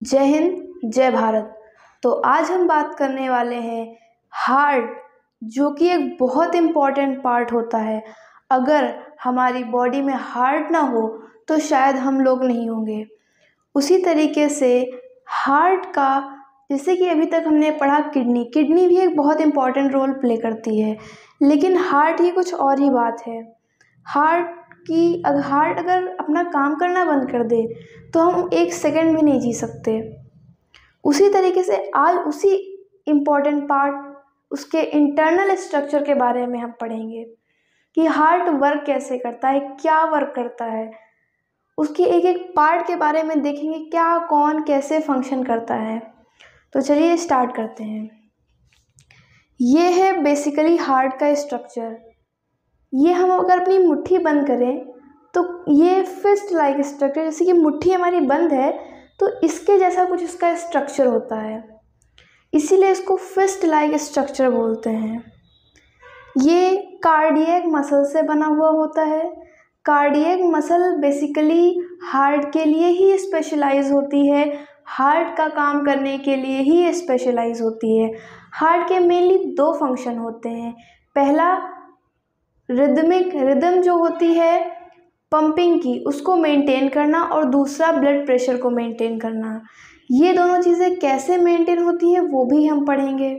जय हिंद, जय भारत। तो आज हम बात करने वाले हैं हार्ट, जो कि एक बहुत इम्पॉर्टेंट पार्ट होता है। अगर हमारी बॉडी में हार्ट ना हो तो शायद हम लोग नहीं होंगे। उसी तरीके से हार्ट का, जैसे कि अभी तक हमने पढ़ा किडनी भी एक बहुत इम्पॉर्टेंट रोल प्ले करती है, लेकिन हार्ट ही कुछ और ही बात है। हार्ट अगर अपना काम करना बंद कर दे तो हम एक सेकंड भी नहीं जी सकते। उसी तरीके से आज उसी इम्पॉर्टेंट पार्ट, उसके इंटरनल स्ट्रक्चर के बारे में हम पढ़ेंगे कि हार्ट वर्क कैसे करता है, क्या वर्क करता है। उसके एक एक पार्ट के बारे में देखेंगे, क्या कौन कैसे फंक्शन करता है। तो चलिए स्टार्ट करते हैं। ये है बेसिकली हार्ट का स्ट्रक्चर। ये हम अगर अपनी मुट्ठी बंद करें तो ये फिस्ट लाइक स्ट्रक्चर, जैसे कि मुट्ठी हमारी बंद है तो इसके जैसा कुछ इसका स्ट्रक्चर होता है, इसीलिए इसको फिस्ट लाइक स्ट्रक्चर बोलते हैं। ये कार्डियक मसल से बना हुआ होता है। कार्डियक मसल बेसिकली हार्ट के लिए ही स्पेशलाइज होती है, हार्ट का काम करने के लिए ही स्पेशलाइज होती है। हार्ट के मेनली दो फंक्शन होते हैं। पहला रिदम जो होती है पंपिंग की, उसको मेंटेन करना, और दूसरा ब्लड प्रेशर को मेंटेन करना। ये दोनों चीज़ें कैसे मेंटेन होती है वो भी हम पढ़ेंगे।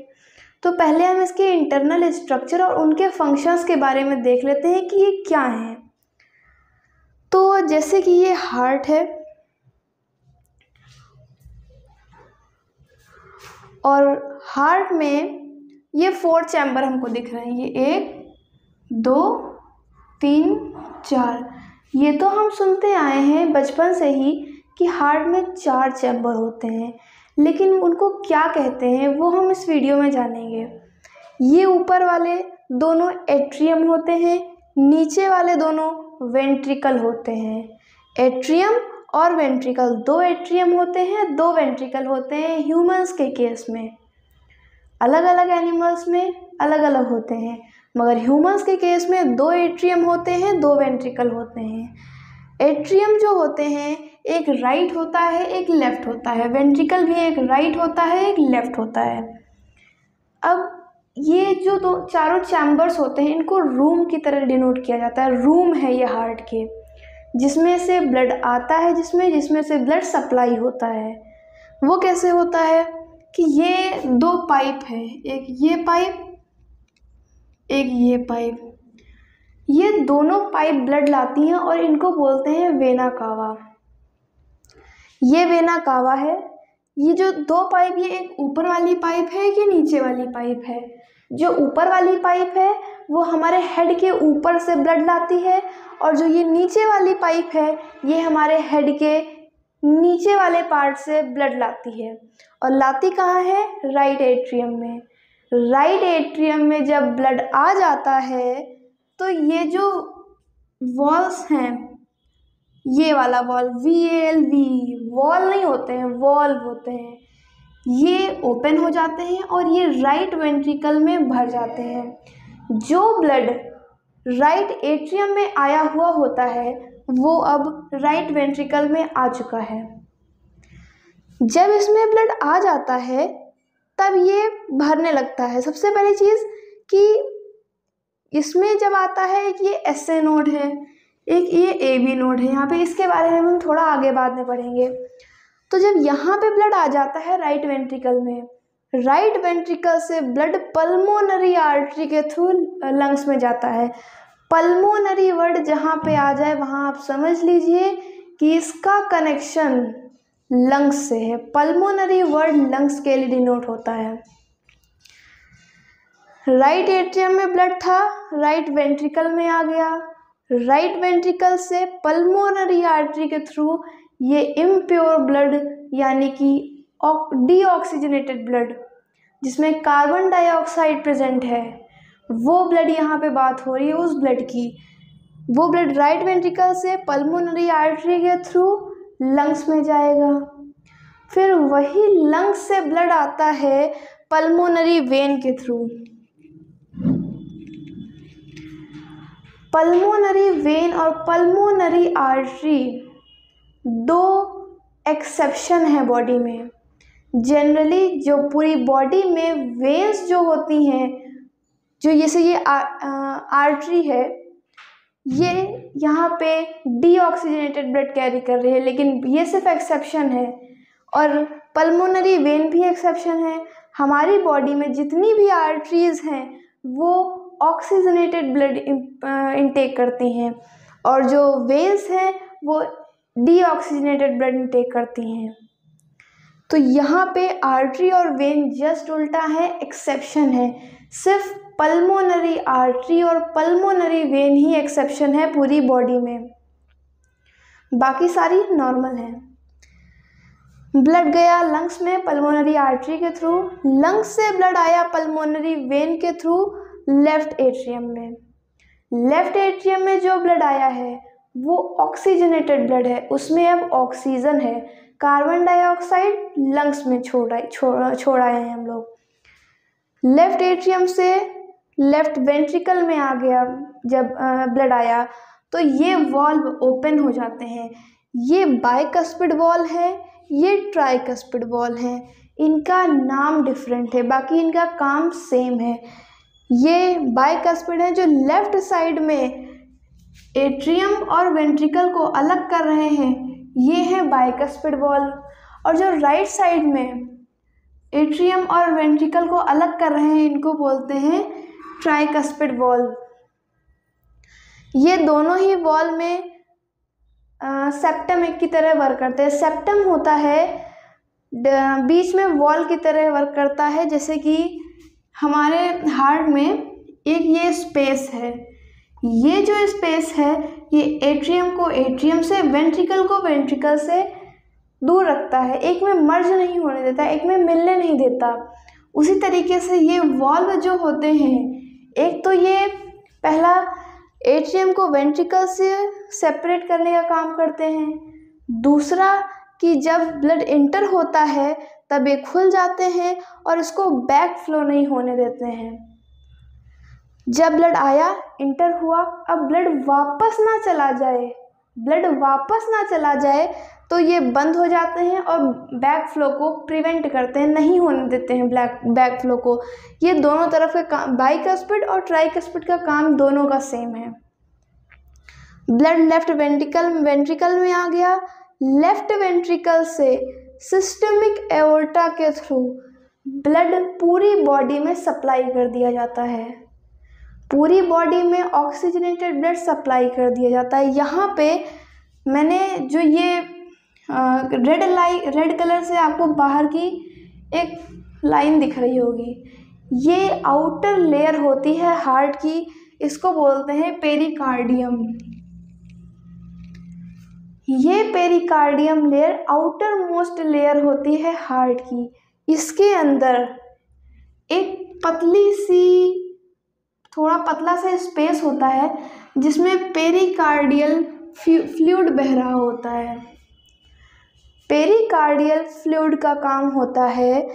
तो पहले हम इसके इंटरनल स्ट्रक्चर और उनके फंक्शंस के बारे में देख लेते हैं कि ये क्या हैं। तो जैसे कि ये हार्ट है और हार्ट में ये 4 चैम्बर हमको दिख रहे हैं। ये 1 2 3 4। ये तो हम सुनते आए हैं बचपन से ही कि हार्ट में 4 चैम्बर होते हैं, लेकिन उनको क्या कहते हैं वो हम इस वीडियो में जानेंगे। ये ऊपर वाले दोनों एट्रियम होते हैं, नीचे वाले दोनों वेंट्रिकल होते हैं। एट्रियम और वेंट्रिकल, 2 एट्रियम होते हैं, 2 वेंट्रिकल होते हैं। ह्यूमंस के केस में, अलग अलग एनिमल्स में अलग अलग होते हैं, मगर ह्यूमंस के केस में 2 एट्रियम होते हैं, 2 वेंट्रिकल होते हैं। एट्रियम जो होते हैं, एक राइट होता है, एक लेफ्ट होता है। वेंट्रिकल भी एक राइट होता है, एक लेफ्ट होता है। अब ये जो दो चारों चैम्बर्स होते हैं, इनको रूम की तरह डिनोट किया जाता है। रूम है ये हार्ट के, जिसमें से ब्लड आता है, जिसमें से ब्लड सप्लाई होता है। वो कैसे होता है कि ये 2 पाइप है, एक ये पाइप, एक ये पाइप। ये दोनों पाइप ब्लड लाती हैं और इनको बोलते हैं वेना कावा। ये वेना कावा है। ये जो 2 पाइप, ये एक ऊपर वाली पाइप है कि नीचे वाली पाइप है। जो ऊपर वाली पाइप है वो हमारे हेड के ऊपर से ब्लड लाती है, और जो ये नीचे वाली पाइप है ये हमारे हेड के नीचे वाले पार्ट से ब्लड लाती है। और लाती कहाँ है? राइट एट्रियम में। राइट एट्रियम में जब ब्लड आ जाता है तो ये जो वॉल्स हैं, ये वाला वॉल, VALV, वॉल नहीं होते हैं, वॉल्व होते हैं, ये ओपन हो जाते हैं और ये राइट वेंट्रिकल में भर जाते हैं। जो ब्लड राइट एट्रियम में आया हुआ होता है वो अब राइट वेंट्रिकल में आ चुका है। जब इसमें ब्लड आ जाता है तब ये भरने लगता है। सबसे पहली चीज़ कि इसमें जब आता है कि ये SA नोड है, एक ये AB नोड है यहाँ पे, इसके बारे में हम थोड़ा आगे बाद में पढ़ेंगे। तो जब यहाँ पे ब्लड आ जाता है राइट वेंट्रिकल में, राइट वेंट्रिकल से ब्लड पल्मोनरी आर्टरी के थ्रू लंग्स में जाता है। पल्मोनरी वर्ड जहाँ पे आ जाए वहाँ आप समझ लीजिए कि इसका कनेक्शन लंग्स से है। पल्मोनरी वर्ड लंग्स के लिए डिनोट होता है। राइट एट्रियम में ब्लड था, राइट वेंट्रिकल में आ गया। राइट वेंट्रिकल से पल्मोनरी आर्टरी के थ्रू ये इम्प्योर ब्लड, यानी कि डीऑक्सीजनेटेड ब्लड, जिसमें कार्बन डाइऑक्साइड प्रेजेंट है, वो ब्लड यहाँ पे बात हो रही है उस ब्लड की। वो ब्लड राइट वेंट्रिकल से पल्मोनरी आर्टरी के थ्रू लंग्स में जाएगा। फिर वही लंग्स से ब्लड आता है पल्मोनरी वेन के थ्रू। पल्मोनरी वेन और पल्मोनरी आर्टरी 2 एक्सेप्शन है बॉडी में। जनरली जो पूरी बॉडी में वेन्स जो होती हैं, जो जैसे ये आर्टरी है, ये यहाँ पे डीऑक्सीजनेटेड ब्लड कैरी कर रही है, लेकिन ये सिर्फ एक्सेप्शन है। और पल्मोनरी वेन भी एक्सेप्शन है। हमारी बॉडी में जितनी भी आर्टरीज हैं वो ऑक्सीजनेटेड ब्लड इनटेक करती हैं, और जो वेन्स हैं वो डीऑक्सीजनेटेड ब्लड इनटेक करती हैं। तो यहाँ पे आर्टरी और वेन जस्ट उल्टा है, एक्सेप्शन है। सिर्फ पल्मोनरी आर्टरी और पल्मोनरी वेन ही एक्सेप्शन है पूरी बॉडी में, बाकी सारी नॉर्मल है। ब्लड गया लंग्स में पल्मोनरी आर्टरी के थ्रू, लंग्स से ब्लड आया पल्मोनरी वेन के थ्रू लेफ्ट एट्रियम में। लेफ्ट एट्रियम में जो ब्लड आया है वो ऑक्सीजनेटेड ब्लड है, उसमें अब ऑक्सीजन है। कार्बन डाइऑक्साइड लंग्स में छोड़ आए हैं हम लोग। लेफ्ट एट्रियम से लेफ्ट वेंट्रिकल में आ गया जब ब्लड आया, तो ये वॉल्व ओपन हो जाते हैं। ये बाइकस्पिड वॉल है, ये ट्राइकस्पिड वॉल है। इनका नाम डिफरेंट है, बाकी इनका काम सेम है। ये बाइकस्पिड है जो लेफ्ट साइड में एट्रियम और वेंट्रिकल को अलग कर रहे हैं, ये है बाइकस्पिड वॉल। और जो राइट साइड में एट्रियम और वेंट्रिकल को अलग कर रहे हैं, इनको बोलते हैं ट्राइकस्पिड वॉल। ये दोनों ही वॉल में सेप्टम एक की तरह वर्क करते हैं। सेप्टम होता है बीच में वॉल की तरह वर्क करता है, जैसे कि हमारे हार्ट में एक ये स्पेस है। ये जो स्पेस है ये एट्रियम को एट्रियम से, वेंट्रिकल को वेंट्रिकल से दूर रखता है, एक में मर्ज नहीं होने देता, एक में मिलने नहीं देता। उसी तरीके से ये वॉल्व जो होते हैं, एक तो ये पहला एट्रियम को वेंट्रिकल से सेपरेट करने का काम करते हैं, दूसरा कि जब ब्लड इंटर होता है तब ये खुल जाते हैं और इसको बैक फ्लो नहीं होने देते हैं। जब ब्लड आया, इंटर हुआ, अब ब्लड वापस ना चला जाए तो ये बंद हो जाते हैं और बैक फ्लो को प्रिवेंट करते हैं, नहीं होने देते हैं बैक फ्लो को। ये दोनों तरफ के काम, बाइकस्पिड और ट्राइकस्पिड का काम दोनों का सेम है। ब्लड लेफ्ट वेंट्रिकल में आ गया। लेफ्ट वेंट्रिकल से सिस्टमिक एओर्टा के थ्रू ब्लड पूरी बॉडी में सप्लाई कर दिया जाता है। पूरी बॉडी में ऑक्सीजनेटेड ब्लड सप्लाई कर दिया जाता है। यहाँ पे मैंने जो ये रेड कलर से आपको बाहर की एक लाइन दिख रही होगी, ये आउटर लेयर होती है हार्ट की, इसको बोलते हैं पेरिकार्डियम। ये pericardium layer outer most layer होती है हार्ट की। इसके अंदर एक पतली सी, थोड़ा पतला सा स्पेस होता है जिसमें पेरिकार्डियल फ्लूइड बह रहा होता है। पेरिकार्डियल फ्लूइड का काम होता है,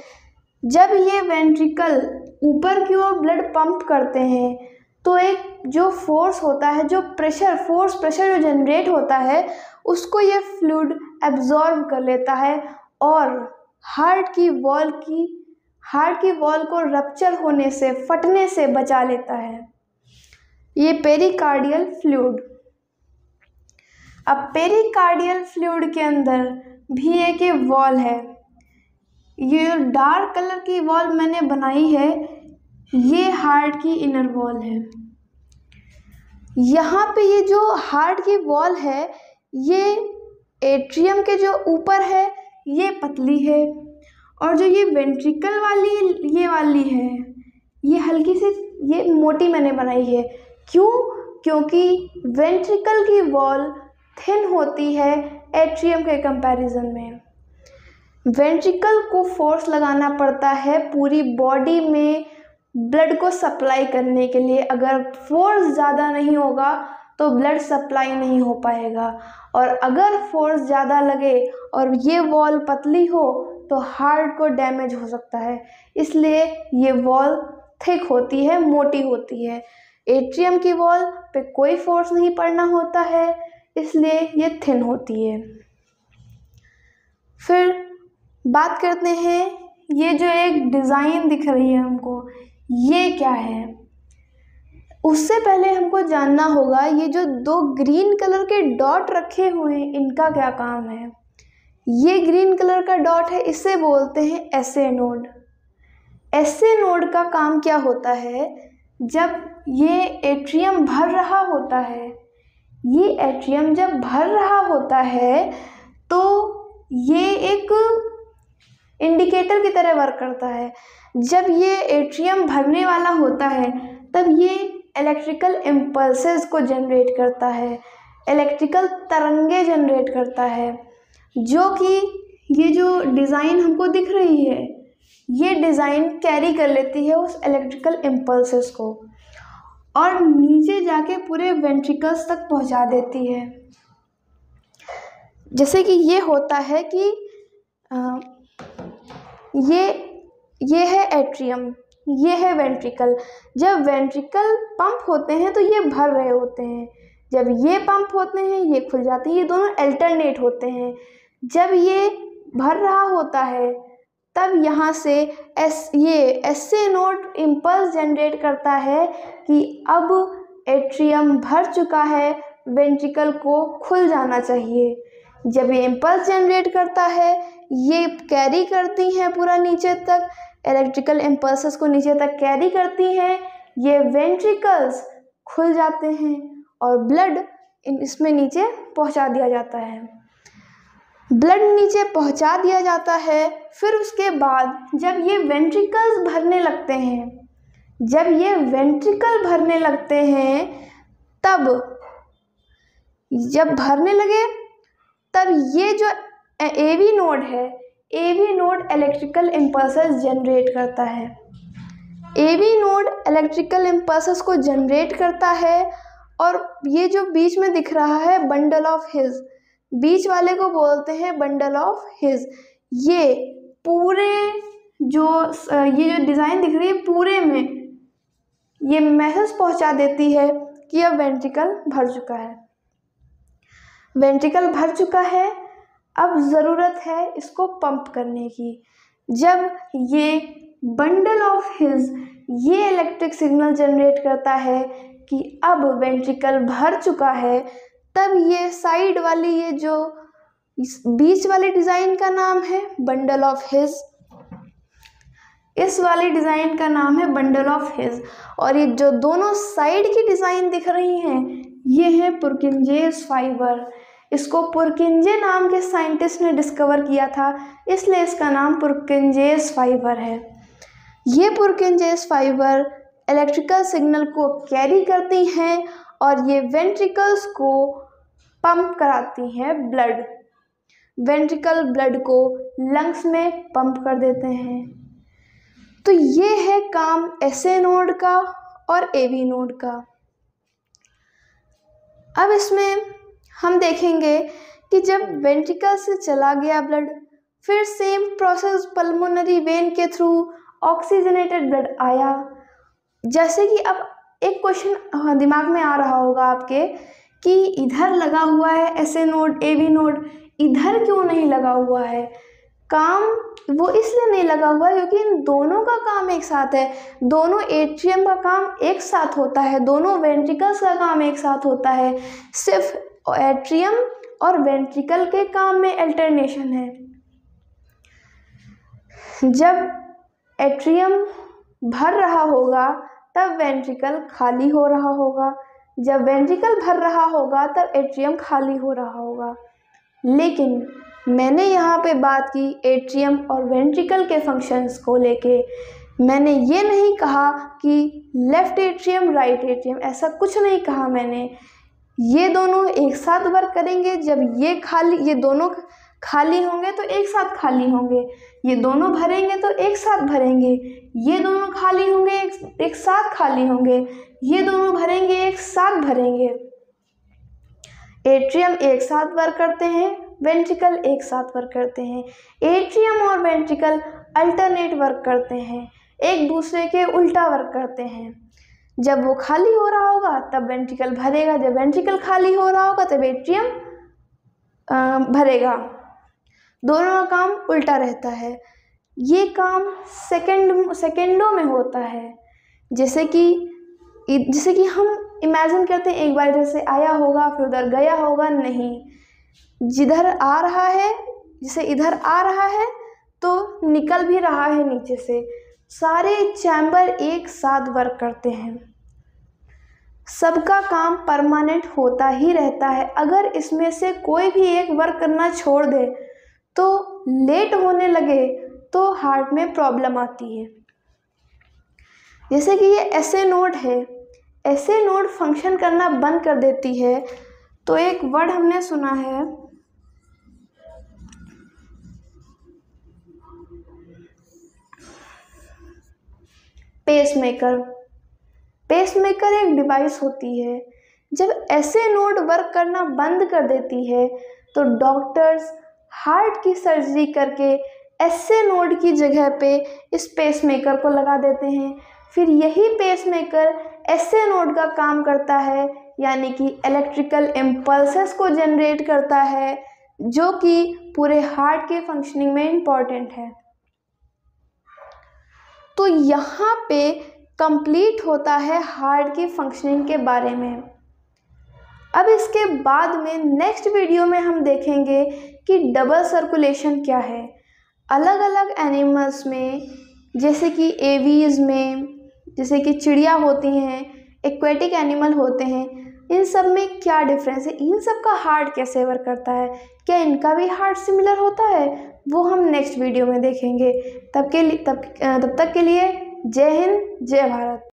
जब ये वेंट्रिकल ऊपर की ओर ब्लड पंप करते हैं तो एक जो फोर्स होता है, जो फोर्स प्रेशर जो जनरेट होता है, उसको ये फ्लूइड एब्जॉर्ब कर लेता है और हार्ट की वॉल को रप्चर होने से, फटने से बचा लेता है, ये पेरिकार्डियल फ्लूइड। अब पेरिकार्डियल फ्लूइड के अंदर भी एक वॉल है। ये डार्क कलर की वॉल मैंने बनाई है, ये हार्ट की इनर वॉल है। यहाँ पे ये जो हार्ट की वॉल है, ये एट्रियम के जो ऊपर है ये पतली है, और जो ये वेंट्रिकल वाली है ये हल्की सी, ये मोटी मैंने बनाई है। क्यों? क्योंकि वेंट्रिकल की वॉल थिन होती है एट्रियम के कंपैरिजन में। वेंट्रिकल को फोर्स लगाना पड़ता है पूरी बॉडी में ब्लड को सप्लाई करने के लिए। अगर फोर्स ज़्यादा नहीं होगा तो ब्लड सप्लाई नहीं हो पाएगा, और अगर फोर्स ज़्यादा लगे और ये वॉल पतली हो तो हार्ट को डैमेज हो सकता है। इसलिए ये वॉल थिक होती है, मोटी होती है। एट्रियम की वॉल पे कोई फोर्स नहीं पड़ना होता है, इसलिए ये थिन होती है। फिर बात करते हैं, ये जो एक डिज़ाइन दिख रही है हमको, ये क्या है। उससे पहले हमको जानना होगा ये जो 2 ग्रीन कलर के डॉट रखे हुए हैं इनका क्या काम है। ये ग्रीन कलर का डॉट है, इसे बोलते हैं एसए नोड। एसए नोड का काम क्या होता है, जब ये एट्रियम भर रहा होता है, ये एट्रियम जब भर रहा होता है तो ये एक इंडिकेटर की तरह वर्क करता है। जब ये एट्रियम भरने वाला होता है तब ये इलेक्ट्रिकल इम्पल्सेस को जनरेट करता है, इलेक्ट्रिकल तरंगे जनरेट करता है, जो कि ये जो डिज़ाइन हमको दिख रही है ये डिज़ाइन कैरी कर लेती है उस इलेक्ट्रिकल इम्पल्सेस को और नीचे जाके पूरे वेंट्रिकल्स तक पहुंचा देती है। जैसे कि ये होता है कि ये है एट्रियम, ये है वेंट्रिकल। जब वेंट्रिकल पंप होते हैं तो ये भर रहे होते हैं, जब ये पंप होते हैं ये खुल जाते हैं, ये दोनों अल्टरनेट होते हैं। जब ये भर रहा होता है तब यहाँ से ये एसए नोड इम्पल्स जनरेट करता है कि अब एट्रियम भर चुका है, वेंट्रिकल को खुल जाना चाहिए। जब ये इम्पल्स जनरेट करता है ये कैरी करती हैं पूरा नीचे तक, इलेक्ट्रिकल इम्पल्सेस को नीचे तक कैरी करती हैं, ये वेंट्रिकल्स खुल जाते हैं और ब्लड इसमें नीचे पहुंचा दिया जाता है। ब्लड नीचे पहुंचा दिया जाता है। फिर उसके बाद जब ये वेंट्रिकल्स भरने लगते हैं, जब ये वेंट्रिकल भरने लगते हैं तब जब भरने लगे तब ये जो एवी नोड है, AV node electrical impulses generate करता है। एवी नोड इलेक्ट्रिकल इम्पल्सेस को जनरेट करता है और ये जो बीच में दिख रहा है बंडल ऑफ हिज, बीच वाले को बोलते हैं बंडल ऑफ हिज। ये पूरे जो ये जो डिज़ाइन दिख रही है पूरे में ये मैसेज पहुंचा देती है कि अब वेंट्रिकल भर चुका है, वेंट्रिकल भर चुका है, अब ज़रूरत है इसको पंप करने की। जब ये बंडल ऑफ हिज ये इलेक्ट्रिक सिग्नल जनरेट करता है कि अब वेंट्रिकल भर चुका है, तब ये साइड वाली ये जो इस बीच वाले डिज़ाइन का नाम है बंडल ऑफ हिज, इस वाले डिज़ाइन का नाम है बंडल ऑफ हिज। और ये जो दोनों साइड की डिज़ाइन दिख रही हैं ये है पुरकिंजेस फाइबर। इसको पुरकिंजे नाम के साइंटिस्ट ने डिस्कवर किया था, इसलिए इसका नाम पुरकिंजेस फाइबर है। ये पुरकिंजेस फाइबर इलेक्ट्रिकल सिग्नल को कैरी करती हैं और ये वेंट्रिकल्स को पंप कराती हैं ब्लड, वेंट्रिकल ब्लड को लंग्स में पंप कर देते हैं। तो ये है काम एसए नोड का और एवी नोड का। अब इसमें हम देखेंगे कि जब वेंट्रिकल से चला गया ब्लड, फिर सेम प्रोसेस पल्मोनरी वेन के थ्रू ऑक्सीजनेटेड ब्लड आया। जैसे कि अब एक क्वेश्चन दिमाग में आ रहा होगा आपके कि इधर लगा हुआ है एसए नोड एवी नोड, इधर क्यों नहीं लगा हुआ है। काम वो इसलिए नहीं लगा हुआ है क्योंकि इन दोनों का काम एक साथ है, दोनों एट्रियम का काम एक साथ होता है, दोनों वेंट्रिकल्स का काम एक साथ होता है। सिर्फ एट्रियम और वेंट्रिकल के काम में अल्टरनेशन है। जब एट्रियम भर रहा होगा तब वेंट्रिकल खाली हो रहा होगा, जब वेंट्रिकल भर रहा होगा तब एट्रियम खाली हो रहा होगा। लेकिन मैंने यहाँ पे बात की एट्रियम और वेंट्रिकल के फंक्शंस को लेके। मैंने ये नहीं कहा कि लेफ़्ट एट्रियम राइट एट्रियम, ऐसा कुछ नहीं कहा मैंने। ये दोनों एक साथ वर्क करेंगे। जब ये दोनों खाली होंगे तो एक साथ खाली होंगे, ये दोनों भरेंगे तो एक साथ भरेंगे, ये दोनों खाली होंगे एक साथ खाली होंगे, ये दोनों भरेंगे एक साथ भरेंगे। एट्रियम एक साथ वर्क करते हैं, वेंट्रिकल एक साथ वर्क करते हैं। एट्रियम और वेंट्रिकल अल्टरनेट वर्क करते हैं, एक दूसरे के उल्टा वर्क करते हैं। जब वो खाली हो रहा होगा तब वेंट्रिकल भरेगा, जब वेंट्रिकल खाली हो रहा होगा तब एट्रियम भरेगा। दोनों का काम उल्टा रहता है। ये काम सेकेंडों में होता है। जैसे कि हम इमेजिन करते हैं एक बार इधर से आया होगा फिर उधर गया होगा, नहीं, जिधर आ रहा है, जैसे इधर आ रहा है तो निकल भी रहा है नीचे से। सारे चैम्बर एक साथ वर्क करते हैं, सबका काम परमानेंट होता ही रहता है। अगर इसमें से कोई भी एक वर्क करना छोड़ दे तो लेट होने लगे तो हार्ट में प्रॉब्लम आती है। जैसे कि ये एसए नोड है, एसए नोड फंक्शन करना बंद कर देती है तो एक वर्ड हमने सुना है पेसमेकर। पेसमेकर एक डिवाइस होती है, जब एसए नोड वर्क करना बंद कर देती है तो डॉक्टर्स हार्ट की सर्जरी करके एसए नोड की जगह पे इस पेसमेकर को लगा देते हैं। फिर यही पेसमेकर एसए नोड का काम करता है, यानी कि इलेक्ट्रिकल इम्पल्सेस को जनरेट करता है, जो कि पूरे हार्ट के फंक्शनिंग में इम्पॉर्टेंट है। तो यहाँ पे कंप्लीट होता है हार्ट की फंक्शनिंग के बारे में। अब इसके बाद में नेक्स्ट वीडियो में हम देखेंगे कि डबल सर्कुलेशन क्या है। अलग अलग एनिमल्स में, जैसे कि एवीज में, जैसे कि चिड़िया होती हैं, एक्वेटिक एनिमल होते हैं, इन सब में क्या डिफरेंस है, इन सब का हार्ट कैसे वर्क करता है, क्या इनका भी हार्ट सिमिलर होता है, वो हम नेक्स्ट वीडियो में देखेंगे। तब तक के लिए जय हिंद, जय भारत।